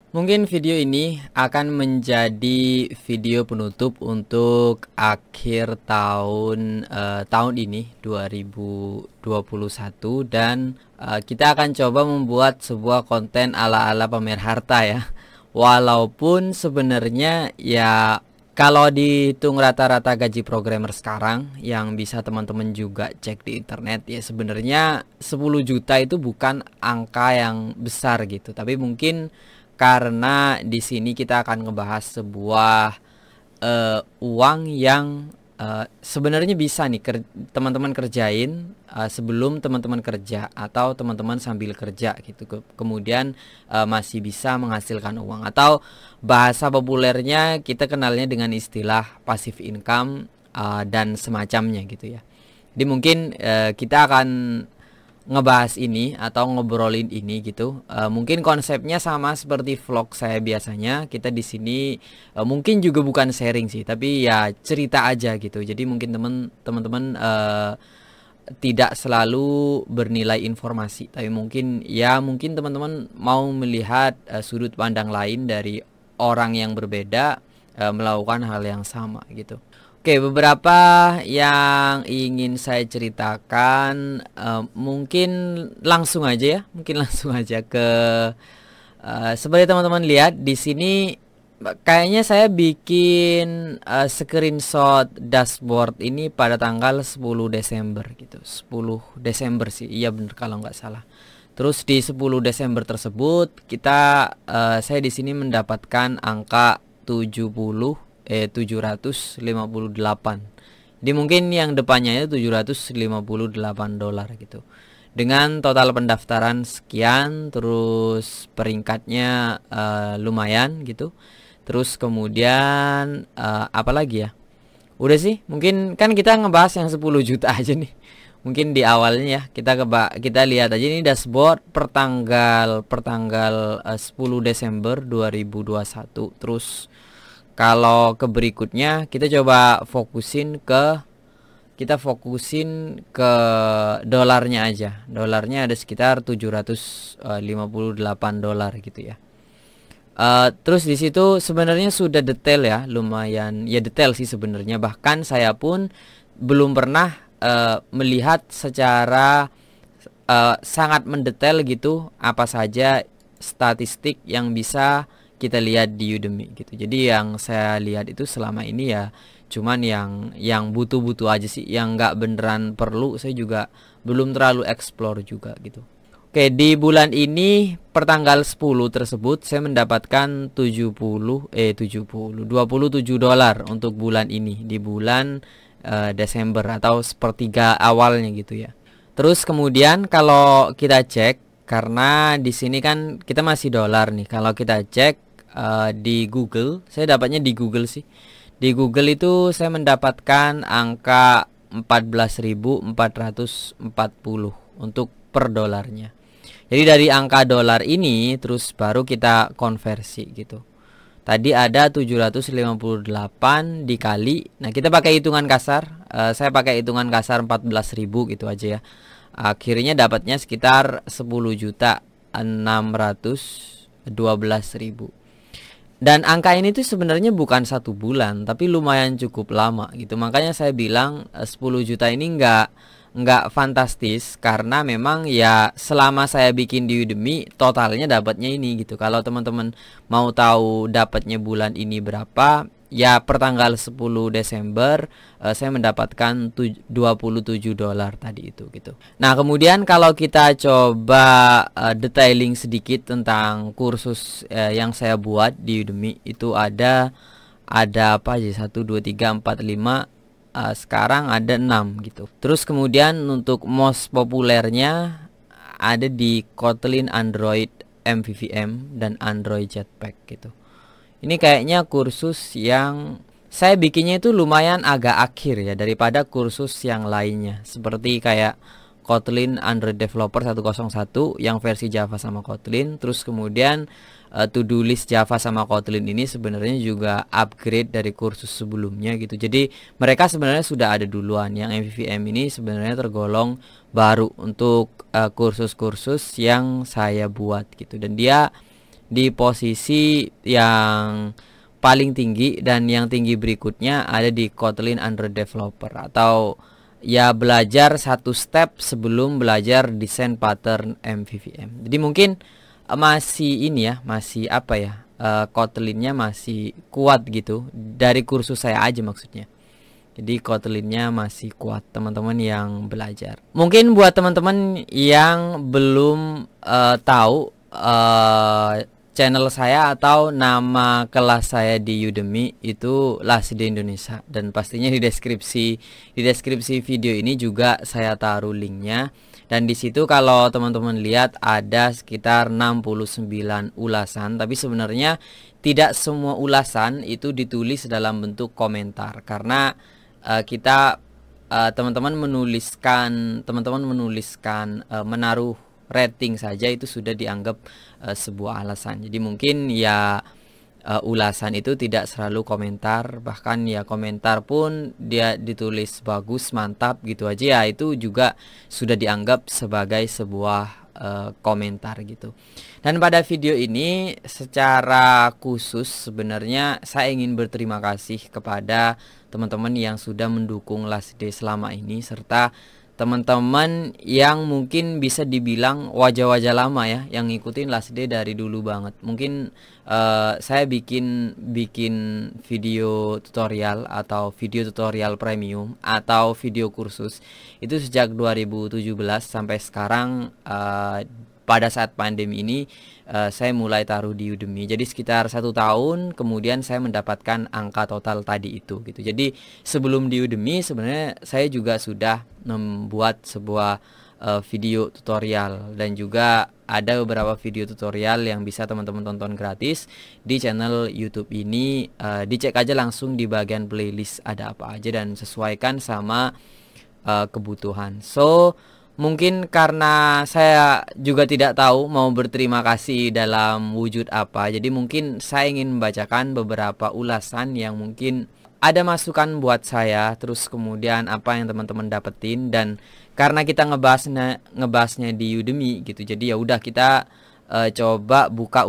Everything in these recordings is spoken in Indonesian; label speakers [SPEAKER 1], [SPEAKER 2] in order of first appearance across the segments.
[SPEAKER 1] Mungkin video ini akan menjadi video penutup untuk akhir tahun ini 2021 dan kita akan coba membuat sebuah konten ala-ala pamer harta ya. Walaupun sebenarnya ya kalau dihitung rata-rata gaji programmer sekarang yang bisa teman-teman juga cek di internet ya, sebenarnya 10 juta itu bukan angka yang besar gitu. Tapi mungkin karena di sini kita akan ngebahas sebuah uang yang sebenarnya bisa nih teman-teman kerjain sebelum teman-teman kerja atau teman-teman sambil kerja gitu. Kemudian masih bisa menghasilkan uang, atau bahasa populernya kita kenalnya dengan istilah passive income dan semacamnya gitu ya. Jadi mungkin kita akan ngebahas ini atau ngobrolin ini gitu. Mungkin konsepnya sama seperti vlog saya biasanya. Kita di sini mungkin juga bukan sharing sih, tapi ya cerita aja gitu. Jadi mungkin teman-teman tidak selalu bernilai informasi, tapi mungkin teman-teman mau melihat sudut pandang lain dari orang yang berbeda melakukan hal yang sama gitu. Oke, beberapa yang ingin saya ceritakan, mungkin langsung aja ya, ke seperti teman-teman lihat di sini. Kayaknya saya bikin screenshot dashboard ini pada tanggal 10 Desember gitu. 10 Desember sih, iya bener kalau nggak salah. Terus di 10 Desember tersebut saya di sini mendapatkan angka 758. Jadi mungkin yang depannya itu $758 gitu. Dengan total pendaftaran sekian, terus peringkatnya lumayan gitu. Terus kemudian apa lagi ya? Udah sih, mungkin kan kita ngebahas yang 10 juta aja nih. Mungkin di awalnya ya kita lihat aja ini dashboard pertanggal 10 Desember 2021. Terus kalau ke berikutnya kita coba fokusin ke dolarnya aja. Dolarnya ada sekitar $758 gitu ya. Terus di situ sebenarnya sudah detail ya, lumayan ya detail sih sebenarnya. Bahkan saya pun belum pernah melihat secara sangat mendetail gitu apa saja statistik yang bisa kita lihat di Udemy gitu. Jadi yang saya lihat itu selama ini ya cuman yang butuh-butuh aja sih, yang nggak beneran perlu saya juga belum terlalu explore juga gitu. Oke, di bulan ini pertanggal 10 tersebut saya mendapatkan $27 untuk bulan ini, di bulan Desember atau sepertiga awalnya gitu ya. Terus kemudian kalau kita cek, karena di sini kan kita masih dolar nih, kalau kita cek di Google, saya dapatnya di Google sih. Di Google itu saya mendapatkan angka 14.440 untuk per dolarnya. Jadi dari angka dolar ini terus baru kita konversi gitu. Tadi ada 758 dikali. Nah, kita pakai hitungan kasar. Saya pakai hitungan kasar 14.000 gitu aja ya. Akhirnya dapatnya sekitar 10.612.000. Dan angka ini tuh sebenarnya bukan 1 bulan, tapi lumayan cukup lama gitu. Makanya saya bilang 10 juta ini nggak fantastis, karena memang ya selama saya bikin di Udemy totalnya dapatnya ini gitu. Kalau teman-teman mau tahu dapatnya bulan ini berapa, ya pertanggal 10 Desember saya mendapatkan $27 tadi itu gitu. Nah, kemudian kalau kita coba detailing sedikit tentang kursus yang saya buat di Udemy, itu ada apa aja, 1 2 3 4 5, sekarang ada 6 gitu. Terus kemudian untuk most populernya ada di Kotlin Android MVVM dan Android Jetpack gitu. Ini kayaknya kursus yang saya bikinnya itu lumayan agak akhir ya daripada kursus yang lainnya, seperti kayak Kotlin Android Developer 101 yang versi Java sama Kotlin. Terus kemudian to-do list Java sama Kotlin ini sebenarnya juga upgrade dari kursus sebelumnya gitu. Jadi mereka sebenarnya sudah ada duluan. Yang MVVM ini sebenarnya tergolong baru untuk kursus-kursus yang saya buat gitu. Dan dia di posisi yang paling tinggi, dan yang tinggi berikutnya ada di Kotlin Android Developer, atau ya belajar satu step sebelum belajar desain pattern MVVM. Jadi mungkin masih ini ya, masih apa ya, Kotlinnya masih kuat gitu dari kursus saya aja maksudnya. Jadi Kotlinnya masih kuat teman-teman yang belajar. Mungkin buat teman-teman yang belum tahu channel saya atau nama kelas saya di Udemy itu Laside Indonesia, dan pastinya di deskripsi video ini juga saya taruh linknya. Dan di situ kalau teman-teman lihat ada sekitar 69 ulasan, tapi sebenarnya tidak semua ulasan itu ditulis dalam bentuk komentar, karena kita teman-teman menuliskan menaruh rating saja itu sudah dianggap sebuah alasan. Jadi mungkin ya ulasan itu tidak selalu komentar, bahkan ya komentar pun dia ditulis bagus, mantap gitu aja ya, itu juga sudah dianggap sebagai sebuah komentar gitu. Dan pada video ini secara khusus sebenarnya saya ingin berterima kasih kepada teman-teman yang sudah mendukung Laside selama ini, serta teman-teman yang mungkin bisa dibilang wajah-wajah lama ya, yang ngikutin Laside dari dulu banget. Mungkin saya bikin video tutorial atau video tutorial premium atau video kursus itu sejak 2017 sampai sekarang. Pada saat pandemi ini saya mulai taruh di Udemy, jadi sekitar 1 tahun kemudian saya mendapatkan angka total tadi itu gitu. Jadi sebelum di Udemy sebenarnya saya juga sudah membuat sebuah video tutorial, dan juga ada beberapa video tutorial yang bisa teman-teman tonton gratis di channel YouTube ini. Dicek aja langsung di bagian playlist ada apa aja dan sesuaikan sama kebutuhan. So mungkin karena saya juga tidak tahu mau berterima kasih dalam wujud apa, jadi mungkin saya ingin membacakan beberapa ulasan yang mungkin ada masukan buat saya, terus kemudian apa yang teman-teman dapetin. Dan karena kita ngebahasnya di Udemy gitu, jadi ya udah kita coba buka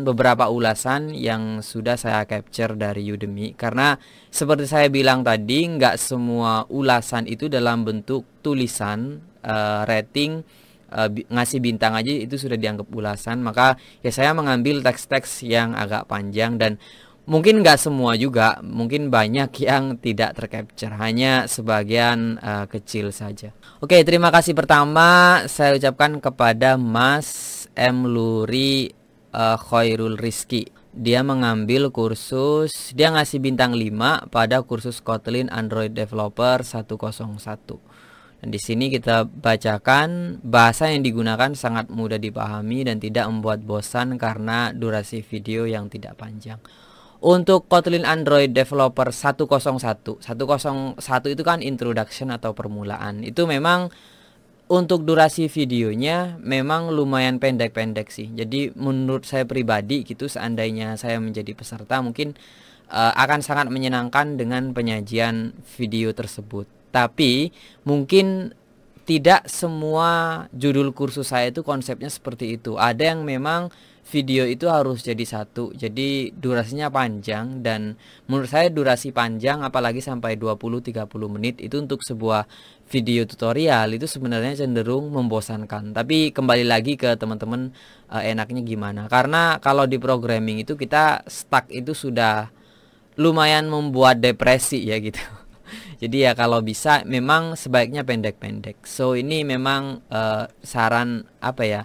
[SPEAKER 1] beberapa ulasan yang sudah saya capture dari Udemy. Karena seperti saya bilang tadi, nggak semua ulasan itu dalam bentuk tulisan, rating, ngasih bintang aja itu sudah dianggap ulasan. Maka ya saya mengambil teks-teks yang agak panjang, dan mungkin nggak semua juga, mungkin banyak yang tidak tercapture, hanya sebagian kecil saja. Oke, terima kasih pertama saya ucapkan kepada Mas M. Luri Khairul Rizki. Dia mengambil kursus, dia ngasih bintang 5 pada kursus Kotlin Android Developer 101. Dan di sini kita bacakan, bahasa yang digunakan sangat mudah dipahami dan tidak membuat bosan karena durasi video yang tidak panjang. Untuk Kotlin Android Developer 101 itu kan introduction atau permulaan. Itu memang untuk durasi videonya memang lumayan pendek-pendek sih. Jadi menurut saya pribadi gitu, seandainya saya menjadi peserta mungkin akan sangat menyenangkan dengan penyajian video tersebut. Tapi mungkin tidak semua judul kursus saya itu konsepnya seperti itu. Ada yang memang video itu harus jadi satu, jadi durasinya panjang. Dan menurut saya durasi panjang apalagi sampai 20-30 menit itu untuk sebuah video tutorial itu sebenarnya cenderung membosankan. Tapi kembali lagi ke teman-teman enaknya gimana. Karena kalau di programming itu kita stuck itu sudah lumayan membuat depresi ya gitu. Jadi ya kalau bisa memang sebaiknya pendek-pendek. So ini memang saran apa ya,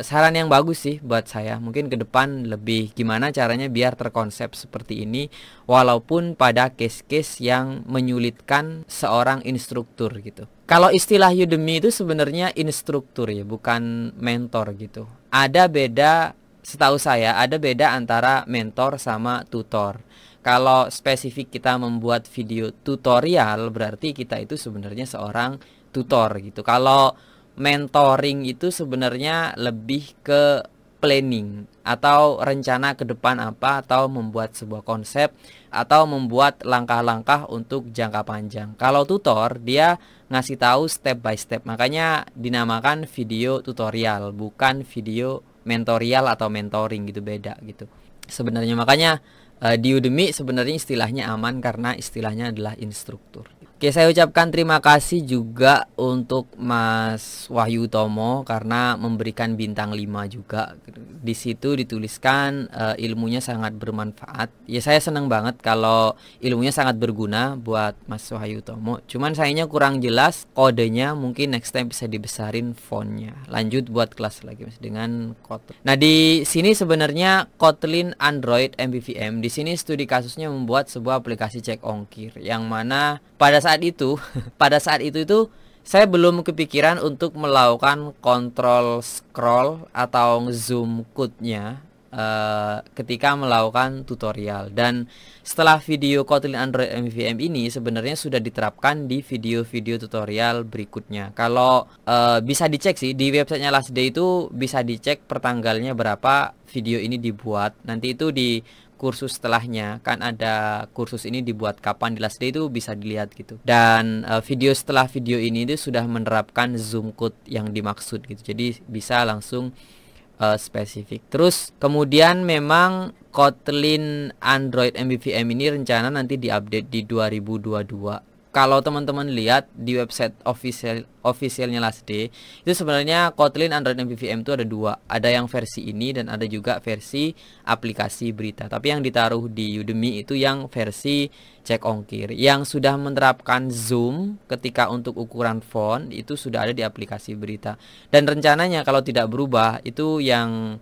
[SPEAKER 1] saran yang bagus sih buat saya. Mungkin ke depan lebih gimana caranya biar terkonsep seperti ini, walaupun pada case-case yang menyulitkan seorang instruktur gitu. Kalau istilah Udemy itu sebenarnya instruktur ya, bukan mentor gitu. Ada beda, setahu saya ada beda antara mentor sama tutor. Kalau spesifik kita membuat video tutorial, berarti kita itu sebenarnya seorang tutor gitu. Kalau mentoring itu sebenarnya lebih ke planning atau rencana ke depan apa, atau membuat sebuah konsep, atau membuat langkah-langkah untuk jangka panjang. Kalau tutor dia ngasih tahu step by step, makanya dinamakan video tutorial bukan video mentorial atau mentoring gitu, beda gitu sebenarnya. Makanya di Udemy sebenarnya istilahnya aman karena istilahnya adalah instruktur. Oke, saya ucapkan terima kasih juga untuk Mas Wahyu Tomo karena memberikan bintang 5 juga. Di situ dituliskan ilmunya sangat bermanfaat. Ya, saya senang banget kalau ilmunya sangat berguna buat Mas Wahyu Tomo. Cuman sayangnya kurang jelas kodenya, mungkin next time bisa dibesarin fontnya. Lanjut buat kelas lagi Mas dengan Kotlin. Nah, di sini sebenarnya Kotlin Android MVVM. Di sini studi kasusnya membuat sebuah aplikasi cek ongkir yang mana pada saat itu saya belum kepikiran untuk melakukan kontrol scroll atau zoom code-nya ketika melakukan tutorial. Dan setelah video Kotlin Android MVVM ini sebenarnya sudah diterapkan di video-video tutorial berikutnya. Kalau bisa dicek sih di websitenya Last Day, itu bisa dicek pertanggalnya berapa video ini dibuat. Nanti itu di kursus setelahnya kan ada kursus ini dibuat kapan di Last Day, itu bisa dilihat gitu. Dan video setelah video ini itu sudah menerapkan zoom code yang dimaksud gitu, jadi bisa langsung spesifik. Terus kemudian memang Kotlin Android MVVM ini rencana nanti diupdate di 2022. Kalau teman-teman lihat di website officialnya Last Day, itu sebenarnya Kotlin Android MVVM itu ada dua. Ada yang versi ini dan ada juga versi aplikasi berita. Tapi yang ditaruh di Udemy itu yang versi cek ongkir. Yang sudah menerapkan zoom ketika untuk ukuran font itu sudah ada di aplikasi berita. Dan rencananya kalau tidak berubah itu yang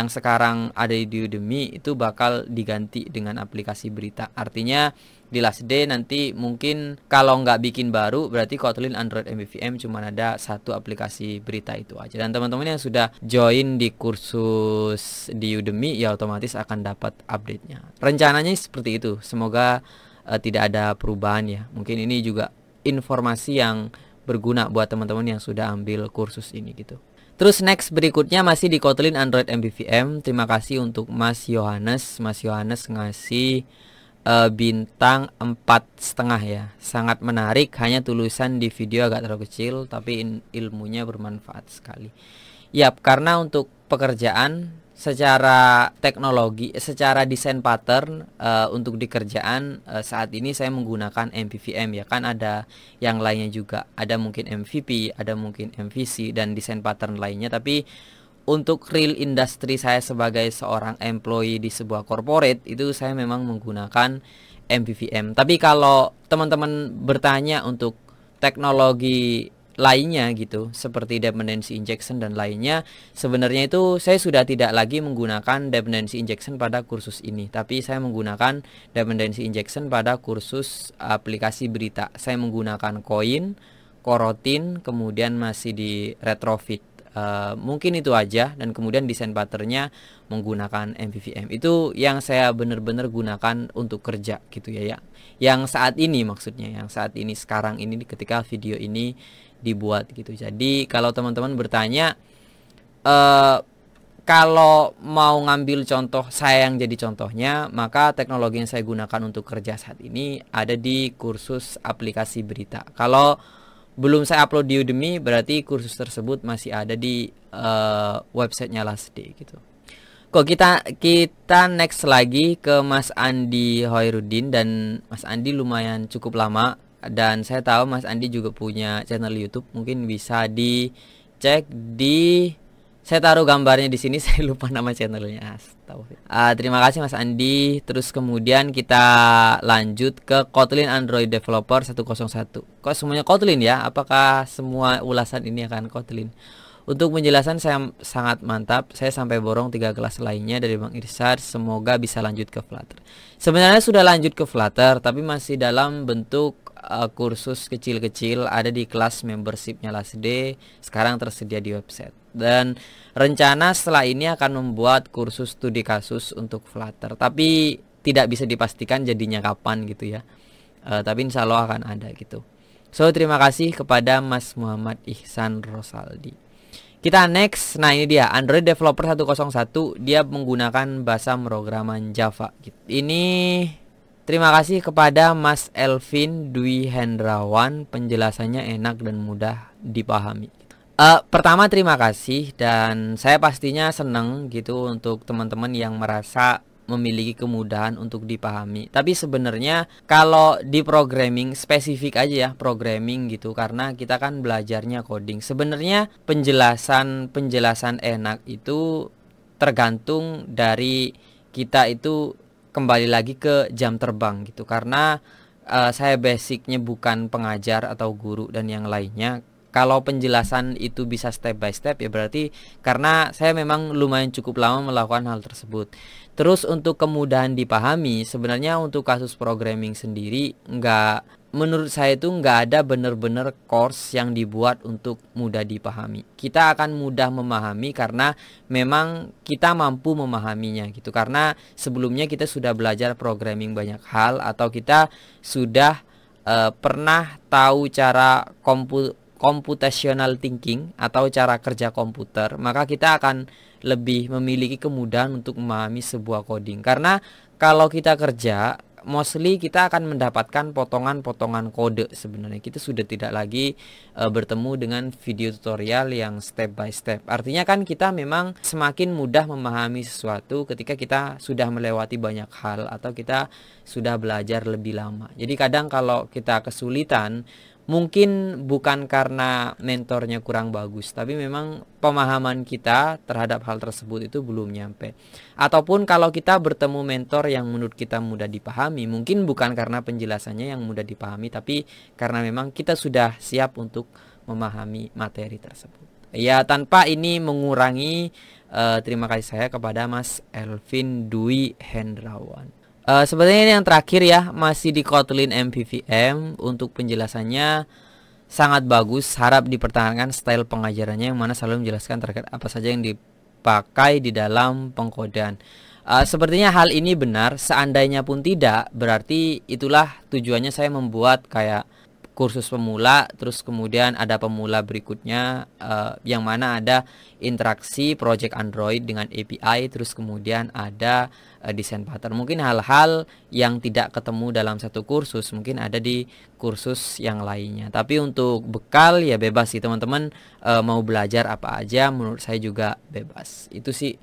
[SPEAKER 1] sekarang ada di Udemy itu bakal diganti dengan aplikasi berita. Artinya di Last Day nanti mungkin kalau nggak bikin baru berarti Kotlin Android MVVM cuma ada satu aplikasi berita itu aja. Dan teman-teman yang sudah join di kursus di Udemy ya otomatis akan dapat update-nya. Rencananya seperti itu. Semoga tidak ada perubahan ya. Mungkin ini juga informasi yang berguna buat teman-teman yang sudah ambil kursus ini gitu. Terus next berikutnya masih di Kotlin Android MVVM. Terima kasih untuk Mas Yohanes. Mas Yohanes ngasih bintang 4,5 ya. Sangat menarik, hanya tulisan di video agak terlalu kecil tapi ilmunya bermanfaat sekali. Yap, karena untuk pekerjaan secara teknologi, secara desain pattern untuk di kerjaan saat ini saya menggunakan MVVM ya kan, ada yang lainnya juga, ada mungkin MVP, ada mungkin MVC dan desain pattern lainnya. Tapi untuk real industry saya sebagai seorang employee di sebuah corporate itu saya memang menggunakan MVVM. Tapi kalau teman-teman bertanya untuk teknologi lainnya gitu seperti dependency injection dan lainnya, sebenarnya itu saya sudah tidak lagi menggunakan dependency injection pada kursus ini, tapi saya menggunakan dependency injection pada kursus aplikasi berita. Saya menggunakan Koin, Coroutine, kemudian masih di retrofit. Mungkin itu aja, dan kemudian desain patternnya menggunakan MVVM. Itu yang saya benar-benar gunakan untuk kerja gitu ya. Yang saat ini maksudnya, yang saat ini sekarang ini ketika video ini dibuat gitu. Jadi kalau teman-teman bertanya kalau mau ngambil contoh saya yang jadi contohnya, maka teknologi yang saya gunakan untuk kerja saat ini ada di kursus aplikasi berita. Kalau belum saya upload di Udemy berarti kursus tersebut masih ada di websitenya Last Day gitu. Kok kita next lagi ke Mas Andi Hoirudin, dan Mas Andi lumayan cukup lama dan saya tahu Mas Andi juga punya channel YouTube, mungkin bisa dicek di, saya taruh gambarnya di sini, saya lupa nama channelnya. Terima kasih Mas Andi. Terus kemudian kita lanjut ke Kotlin Android Developer 101. Kok semuanya Kotlin ya? Apakah semua ulasan ini akan Kotlin? Untuk penjelasan saya sangat mantap. Saya sampai borong 3 kelas lainnya dari Bang Irsad. Semoga bisa lanjut ke Flutter. Sebenarnya sudah lanjut ke Flutter, tapi masih dalam bentuk kursus kecil-kecil, ada di kelas membershipnya Last Day. Sekarang tersedia di website. Dan rencana setelah ini akan membuat kursus studi kasus untuk Flutter, tapi tidak bisa dipastikan jadinya kapan gitu ya. Tapi insya Allah akan ada gitu. So terima kasih kepada Mas Muhammad Ihsan Rosaldi. Kita next. Nah ini dia Android Developer 101. Dia menggunakan bahasa pemrograman Java gitu. Ini terima kasih kepada Mas Elvin Dwi Hendrawan. Penjelasannya enak dan mudah dipahami. Pertama terima kasih, dan saya pastinya senang gitu untuk teman-teman yang merasa memiliki kemudahan untuk dipahami. Tapi sebenarnya kalau di programming spesifik aja ya, programming gitu, karena kita kan belajarnya coding. Sebenarnya penjelasan enak itu tergantung dari kita itu kembali lagi ke jam terbang gitu. Karena saya basicnya bukan pengajar atau guru dan yang lainnya. Kalau penjelasan itu bisa step by step ya berarti karena saya memang lumayan cukup lama melakukan hal tersebut. Terus untuk kemudahan dipahami, sebenarnya untuk kasus programming sendiri menurut saya itu nggak ada bener-bener course yang dibuat untuk mudah dipahami. Kita akan mudah memahami karena memang kita mampu memahaminya gitu. Karena sebelumnya kita sudah belajar programming banyak hal, atau kita sudah pernah tahu cara computational thinking atau cara kerja komputer, maka kita akan lebih memiliki kemudahan untuk memahami sebuah coding. Karena kalau kita kerja, mostly kita akan mendapatkan potongan-potongan kode. Sebenarnya kita sudah tidak lagi bertemu dengan video tutorial yang step by step. Artinya kan kita memang semakin mudah memahami sesuatu ketika kita sudah melewati banyak hal atau kita sudah belajar lebih lama. Jadi kadang kalau kita kesulitan, mungkin bukan karena mentornya kurang bagus, tapi memang pemahaman kita terhadap hal tersebut itu belum nyampe. Ataupun kalau kita bertemu mentor yang menurut kita mudah dipahami, mungkin bukan karena penjelasannya yang mudah dipahami, tapi karena memang kita sudah siap untuk memahami materi tersebut. Ya, tanpa ini mengurangi terima kasih saya kepada Mas Elvin Dwi Hendrawan. Sebenarnya ini yang terakhir ya, masih di Kotlin MVVM. Untuk penjelasannya sangat bagus, harap dipertahankan style pengajarannya yang mana selalu menjelaskan terkait apa saja yang dipakai di dalam pengkodean. Sepertinya hal ini benar, seandainya pun tidak, berarti itulah tujuannya saya membuat kayak kursus pemula, terus kemudian ada pemula berikutnya yang mana ada interaksi project Android dengan API, terus kemudian ada desain pattern. Mungkin hal-hal yang tidak ketemu dalam satu kursus mungkin ada di kursus yang lainnya. Tapi untuk bekal ya bebas sih teman-teman, mau belajar apa aja menurut saya juga bebas. Itu sih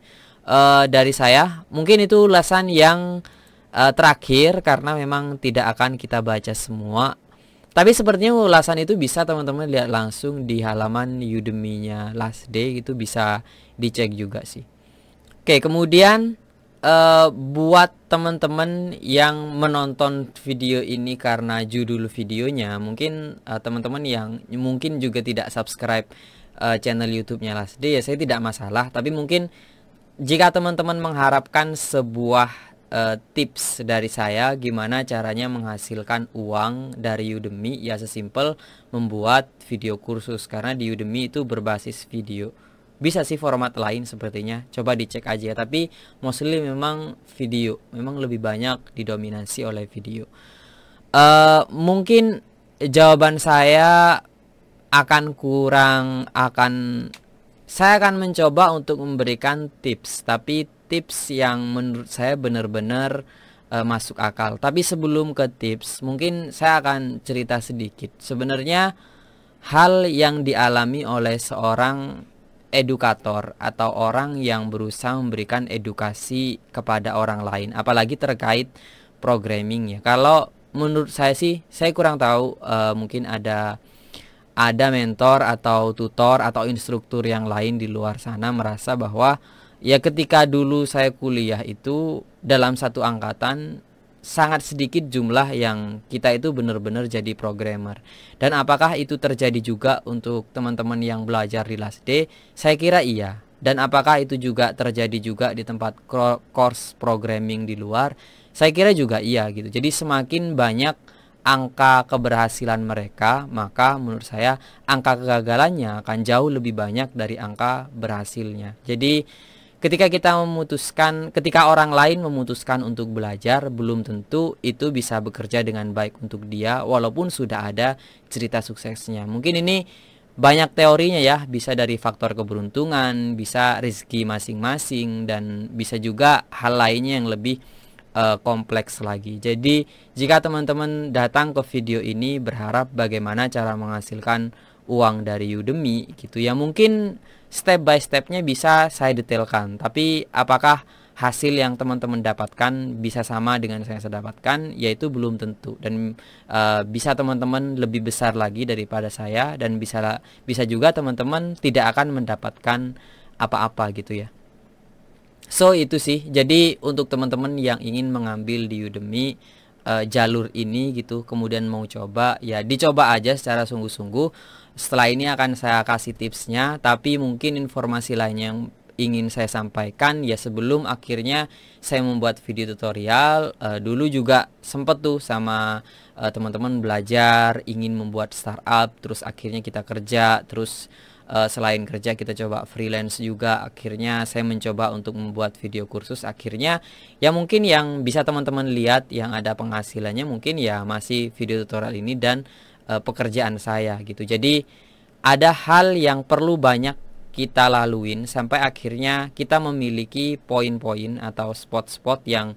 [SPEAKER 1] dari saya. Mungkin itu ulasan yang terakhir karena memang tidak akan kita baca semua. Tapi sepertinya ulasan itu bisa teman-teman lihat langsung di halaman Udemy-nya Last Day, gitu bisa dicek juga sih. Oke, kemudian buat teman-teman yang menonton video ini karena judul videonya, mungkin teman-teman yang mungkin juga tidak subscribe channel YouTube-nya Last Day, ya saya tidak masalah. Tapi mungkin jika teman-teman mengharapkan sebuah tips dari saya gimana caranya menghasilkan uang dari Udemy, ya sesimpel membuat video kursus, karena di Udemy itu berbasis video. Bisa sih format lain sepertinya, coba dicek aja, tapi mostly memang video, memang lebih banyak didominasi oleh video. Mungkin jawaban saya saya akan mencoba untuk memberikan tips, tapi tips yang menurut saya benar-benar masuk akal. Tapi sebelum ke tips, mungkin saya akan cerita sedikit. Sebenarnya hal yang dialami oleh seorang edukator atau orang yang berusaha memberikan edukasi kepada orang lain, apalagi terkait programming ya. Kalau menurut saya sih, saya kurang tahu, mungkin ada mentor atau tutor atau instruktur yang lain di luar sana merasa bahwa ya ketika dulu saya kuliah itu dalam satu angkatan sangat sedikit jumlah yang kita itu benar-benar jadi programmer. Dan apakah itu terjadi juga untuk teman-teman yang belajar di Last Day? Saya kira iya. Dan apakah itu juga terjadi juga di tempat course programming di luar? Saya kira juga iya gitu. Jadi semakin banyak angka keberhasilan mereka, maka menurut saya angka kegagalannya akan jauh lebih banyak dari angka berhasilnya. Jadi ketika orang lain memutuskan untuk belajar, belum tentu itu bisa bekerja dengan baik untuk dia walaupun sudah ada cerita suksesnya. Mungkin ini banyak teorinya ya, bisa dari faktor keberuntungan, bisa rezeki masing-masing, dan bisa juga hal lainnya yang lebih kompleks lagi. Jadi jika teman-teman datang ke video ini berharap bagaimana cara menghasilkan uang dari Udemy gitu ya, mungkin step by stepnya bisa saya detailkan. Tapi apakah hasil yang teman-teman dapatkan bisa sama dengan saya dapatkan, yaitu belum tentu. Dan bisa teman-teman lebih besar lagi daripada saya, dan bisa juga teman-teman tidak akan mendapatkan apa-apa gitu ya. So itu sih. Jadi untuk teman-teman yang ingin mengambil di Udemy jalur ini gitu, kemudian mau coba, ya dicoba aja secara sungguh-sungguh. Setelah ini akan saya kasih tipsnya, tapi mungkin informasi lainnya yang ingin saya sampaikan ya, sebelum akhirnya saya membuat video tutorial, dulu juga sempet tuh sama teman-teman belajar ingin membuat startup, terus akhirnya kita kerja, terus selain kerja kita coba freelance juga. Akhirnya saya mencoba untuk membuat video kursus. Akhirnya ya mungkin yang bisa teman-teman lihat yang ada penghasilannya mungkin ya masih video tutorial ini dan pekerjaan saya gitu. Jadi ada hal yang perlu banyak kita laluin sampai akhirnya kita memiliki poin-poin atau spot-spot yang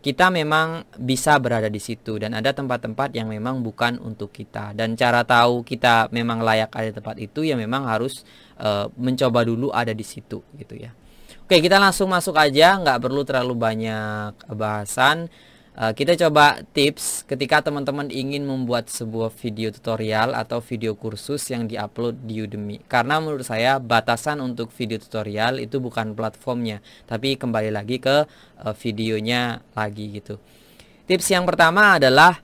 [SPEAKER 1] kita memang bisa berada di situ, dan ada tempat-tempat yang memang bukan untuk kita. Dan cara tahu kita memang layak ada di tempat itu ya memang harus mencoba dulu ada di situ gitu ya. Oke, kita langsung masuk aja, nggak perlu terlalu banyak bahasan. Kita coba tips ketika teman-teman ingin membuat sebuah video tutorial atau video kursus yang diupload di Udemy. Karena menurut saya batasan untuk video tutorial itu bukan platformnya, tapi kembali lagi ke videonya lagi gitu. Tips yang pertama adalah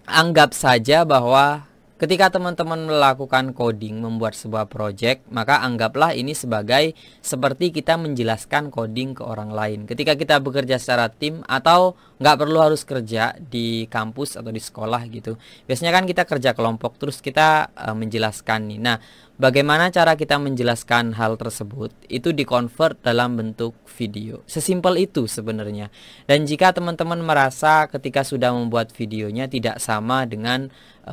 [SPEAKER 1] anggap saja bahwa ketika teman-teman melakukan coding, membuat sebuah project, maka anggaplah ini sebagai seperti kita menjelaskan coding ke orang lain. Ketika kita bekerja secara tim atau nggak perlu harus kerja di kampus atau di sekolah gitu. Biasanya kan kita kerja kelompok terus kita menjelaskan nih. Nah, bagaimana cara kita menjelaskan hal tersebut? Itu di-convert dalam bentuk video. Sesimpel itu sebenarnya. Dan jika teman-teman merasa ketika sudah membuat videonya tidak sama dengan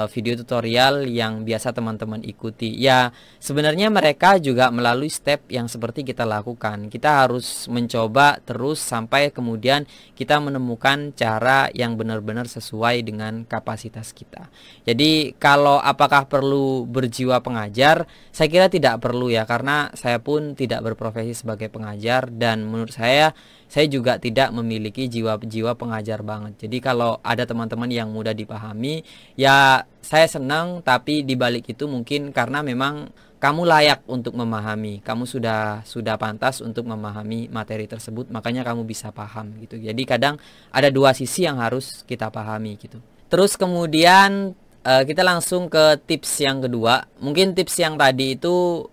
[SPEAKER 1] video tutorial yang biasa teman-teman ikuti, ya sebenarnya mereka juga melalui step yang seperti kita lakukan. Kita harus mencoba terus sampai kemudian kita menemukan cara yang benar-benar sesuai dengan kapasitas kita. Jadi kalau apakah perlu berjiwa pengajar, saya kira tidak perlu ya, karena saya pun tidak berprofesi sebagai pengajar, dan menurut saya juga tidak memiliki jiwa-jiwa pengajar banget. Jadi kalau ada teman-teman yang mudah dipahami, ya saya senang, tapi dibalik itu mungkin karena memang kamu layak untuk memahami, kamu sudah pantas untuk memahami materi tersebut, makanya kamu bisa paham gitu. Jadi kadang ada dua sisi yang harus kita pahami gitu. Terus kemudian kita langsung ke tips yang kedua. Mungkin tips yang tadi itu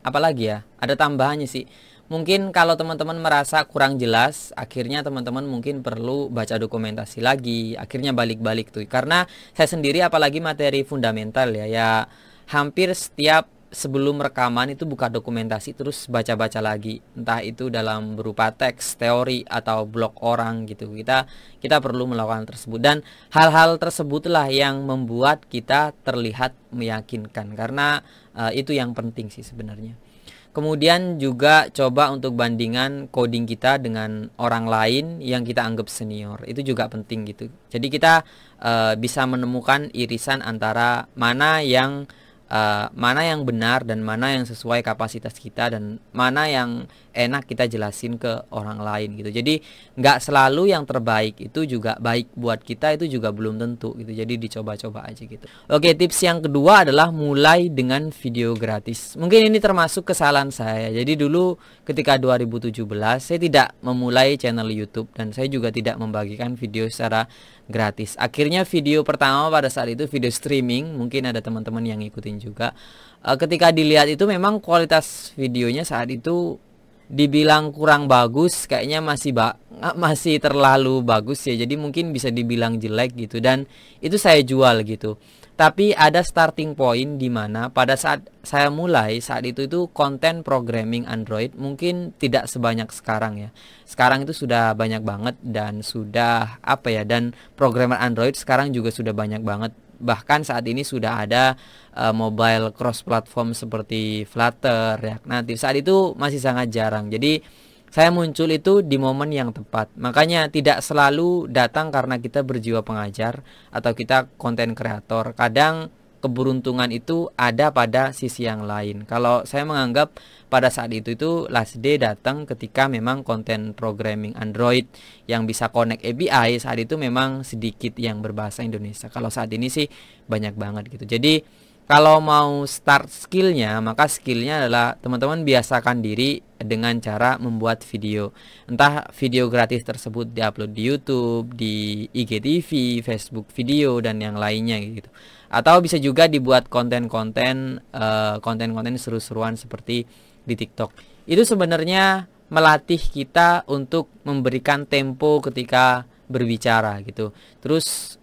[SPEAKER 1] apalagi ya, ada tambahannya sih. Mungkin kalau teman-teman merasa kurang jelas, akhirnya teman-teman mungkin perlu baca dokumentasi lagi, akhirnya balik-balik tuh. Karena saya sendiri apalagi materi fundamental ya hampir setiap sebelum rekaman itu buka dokumentasi terus baca-baca lagi, entah itu dalam berupa teks, teori atau blog orang gitu. Kita perlu melakukan tersebut, dan hal-hal tersebutlah yang membuat kita terlihat meyakinkan, karena itu yang penting sih sebenarnya. Kemudian juga coba untuk bandingan coding kita dengan orang lain yang kita anggap senior. Itu juga penting gitu. Jadi kita bisa menemukan irisan antara mana yang benar dan mana yang sesuai kapasitas kita dan mana yang enak kita jelasin ke orang lain gitu. Jadi nggak selalu yang terbaik itu juga baik buat kita, itu juga belum tentu gitu. Jadi dicoba-coba aja gitu. Oke, tips yang kedua adalah mulai dengan video gratis. Mungkin ini termasuk kesalahan saya. Jadi dulu ketika 2017 saya tidak memulai channel YouTube dan saya juga tidak membagikan video secara gratis. Akhirnya video pertama pada saat itu video streaming, mungkin ada teman-teman yang ngikutin juga. Ketika dilihat itu memang kualitas videonya saat itu dibilang kurang bagus, kayaknya masih terlalu bagus ya. Jadi mungkin bisa dibilang jelek gitu, dan itu saya jual gitu. Tapi ada starting point di mana pada saat saya mulai saat itu konten programming Android mungkin tidak sebanyak sekarang ya. Sekarang itu sudah banyak banget dan sudah dan programmer Android sekarang juga sudah banyak banget. Bahkan saat ini sudah ada mobile cross platform seperti Flutter, React Native. Saat itu masih sangat jarang. Jadi saya muncul itu di momen yang tepat. Makanya tidak selalu datang karena kita berjiwa pengajar atau kita konten kreator. Kadang keberuntungan itu ada pada sisi yang lain. Kalau saya menganggap pada saat itu Last Day datang ketika memang konten programming Android yang bisa connect API saat itu memang sedikit yang berbahasa Indonesia. Kalau saat ini sih banyak banget gitu. Jadi kalau mau start skillnya, maka skillnya adalah teman-teman biasakan diri dengan cara membuat video. Entah video gratis tersebut diupload di YouTube, di IGTV, Facebook video, dan yang lainnya gitu. Atau bisa juga dibuat konten-konten seru-seruan seperti di TikTok. Itu sebenarnya melatih kita untuk memberikan tempo ketika berbicara gitu. Terus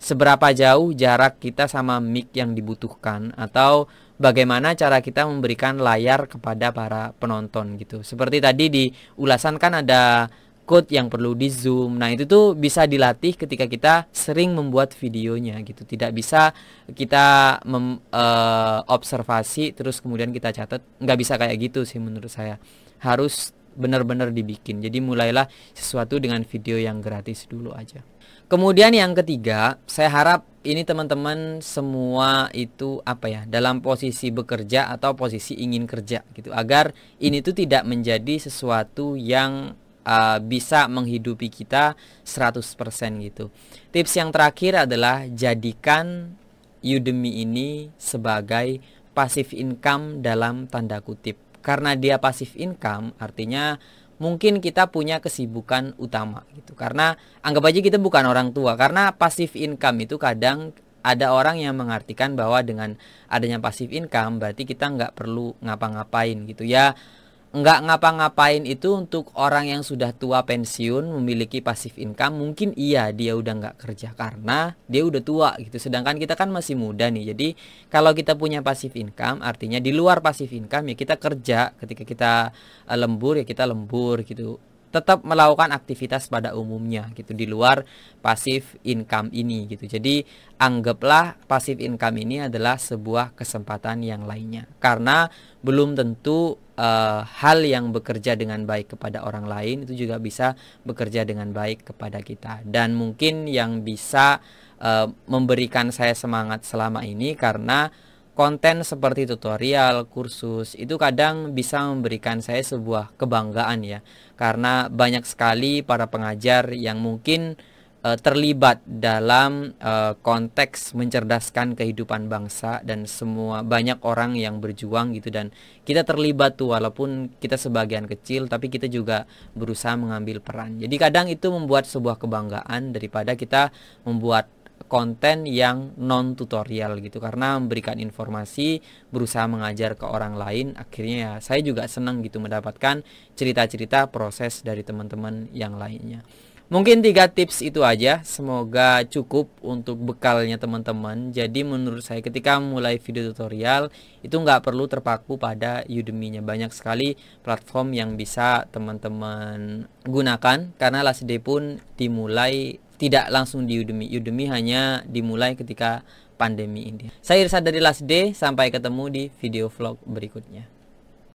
[SPEAKER 1] seberapa jauh jarak kita sama mic yang dibutuhkan, atau bagaimana cara kita memberikan layar kepada para penonton gitu. Seperti tadi di ulasan kan ada code yang perlu di zoom. Nah itu tuh bisa dilatih ketika kita sering membuat videonya gitu. Tidak bisa kita observasi terus kemudian kita catat. Nggak bisa kayak gitu sih menurut saya. Harus benar-benar dibikin. Jadi mulailah sesuatu dengan video yang gratis dulu aja. Kemudian yang ketiga, saya harap ini teman-teman semua itu dalam posisi bekerja atau posisi ingin kerja gitu, agar ini tuh tidak menjadi sesuatu yang bisa menghidupi kita 100% gitu. Tips yang terakhir adalah jadikan Udemy ini sebagai passive income dalam tanda kutip. Karena dia passive income artinya mungkin kita punya kesibukan utama gitu. Karena anggap aja kita bukan orang tua. Karena passive income itu kadang ada orang yang mengartikan bahwa dengan adanya passive income berarti kita nggak perlu ngapa-ngapain gitu ya. Nggak ngapa-ngapain itu untuk orang yang sudah tua pensiun memiliki passive income, mungkin iya dia udah nggak kerja karena dia udah tua gitu. Sedangkan kita kan masih muda nih. Jadi kalau kita punya passive income artinya di luar passive income ya kita kerja, ketika kita lembur ya kita lembur gitu. Tetap melakukan aktivitas pada umumnya gitu di luar passive income ini gitu. Jadi anggaplah passive income ini adalah sebuah kesempatan yang lainnya. Karena belum tentu hal yang bekerja dengan baik kepada orang lain itu juga bisa bekerja dengan baik kepada kita. Dan mungkin yang bisa memberikan saya semangat selama ini karena konten seperti tutorial, kursus itu kadang bisa memberikan saya sebuah kebanggaan ya. Karena banyak sekali para pengajar yang mungkin terlibat dalam konteks mencerdaskan kehidupan bangsa dan semua banyak orang yang berjuang gitu, dan kita terlibat tuh walaupun kita sebagian kecil tapi kita juga berusaha mengambil peran. Jadi kadang itu membuat sebuah kebanggaan daripada kita membuat konten yang non tutorial gitu, karena memberikan informasi, berusaha mengajar ke orang lain, akhirnya ya saya juga senang gitu mendapatkan cerita-cerita proses dari teman-teman yang lainnya. Mungkin 3 tips itu aja, semoga cukup untuk bekalnya teman-teman. Jadi menurut saya ketika mulai video tutorial itu nggak perlu terpaku pada Udemy-nya. Banyak sekali platform yang bisa teman-teman gunakan, karena Last Day pun dimulai tidak langsung di Udemy. Udemy hanya dimulai ketika pandemi ini. Saya Irsad dari Last Day, sampai ketemu di video vlog berikutnya.